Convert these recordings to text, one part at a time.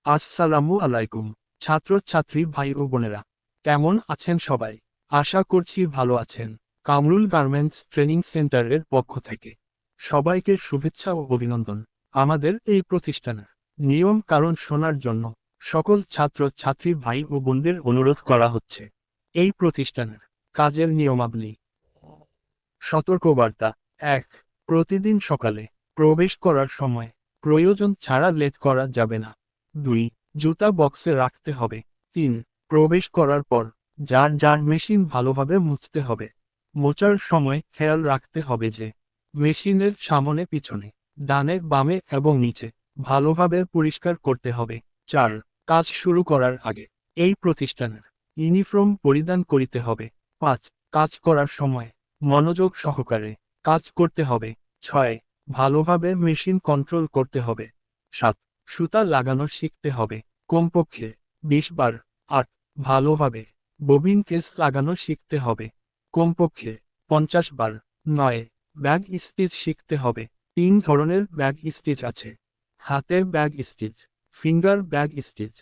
আসসালামু আলাইকুম ছাত্রছাত্রী ভাই ও বোনেরা, কেমন আছেন সবাই? আশা করছি ভালো আছেন। কামরুল গার্মেন্টস ট্রেনিং সেন্টারের পক্ষ থেকে সবাইকে শুভেচ্ছা ও অভিনন্দন। আমাদের এই প্রতিষ্ঠানের নিয়ম কারণ শোনার জন্য সকল ছাত্রছাত্রী ভাই ও বোনদের অনুরোধ করা হচ্ছে। এই প্রতিষ্ঠানের কাজের নিয়মাবলী। সতর্কবার্তা: ১. প্রতিদিন সকালে প্রবেশ করার সময় প্রয়োজন ছাড়া লেট করা যাবে না। ২. জুতা বক্সে রাখতে হবে। ৩. প্রবেশ করার পর যার যার মেশিন ভালোভাবে মুছতে হবে। মোচার সময় খেয়াল রাখতে হবে যে মেশিনের সামনে পিছনে, ডানে বামে এবং নিচে ভালোভাবে পরিষ্কার করতে হবে। ৪. কাজ শুরু করার আগে এই প্রতিষ্ঠানের ইউনিফর্ম পরিধান করিতে হবে। ৫. কাজ করার সময় মনোযোগ সহকারে কাজ করতে হবে। ৬. ভালোভাবে মেশিন কন্ট্রোল করতে হবে। ৭. সুতা লাগানো শিখতে হবে কমপক্ষে ২০ বার। ৮. ভালোভাবে ববিন কেস লাগানো শিখতে হবে কমপক্ষে ৫০ বার। ৯. ব্যাগ স্টিচ শিখতে হবে। ৩ ধরনের ব্যাগ স্টিচ আছে: হাতে bag stitch, finger bag stitch,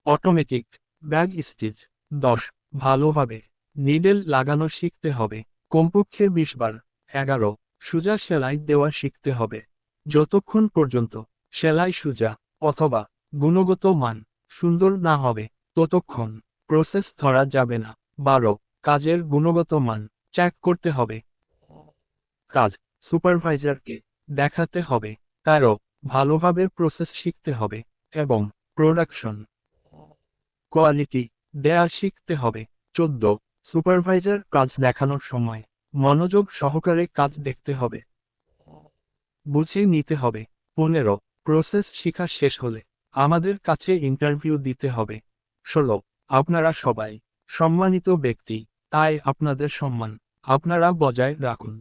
automatic bag stitch. ১০. ভালোভাবে নিডেল লাগানো শিখতে হবে কমপক্ষে ২০ বার। ১১. সোজা সেলাই দেওয়া শিখতে হবে যতক্ষণ পর্যন্ত সেলাই সোজা অথবা গুণগত মান সুন্দর না হবে ততক্ষণ প্রসেস ধরা যাবে না। ১২. কাজের গুণগত মান চেক করতে হবে। কাজ সুপারভাইজারকে দেখাতে হবে। ১৩. ভালোভাবে প্রসেস শিখতে হবে এবং প্রোডাকশন কোয়ালিটি দেয়া শিখতে হবে। ১৪. সুপারভাইজার কাজ দেখানোর সময় মনোযোগ সহকারে কাজ দেখতে হবে, বুঝে নিতে হবে। ১৫. প্রসেস শিখা শেষ হলে আমাদের কাছে ইন্টারভিউ দিতে হবে। ১৬. আপনারা সবাই সম্মানিত ব্যক্তি, তাই আপনাদের সম্মান আপনারা বজায় রাখুন।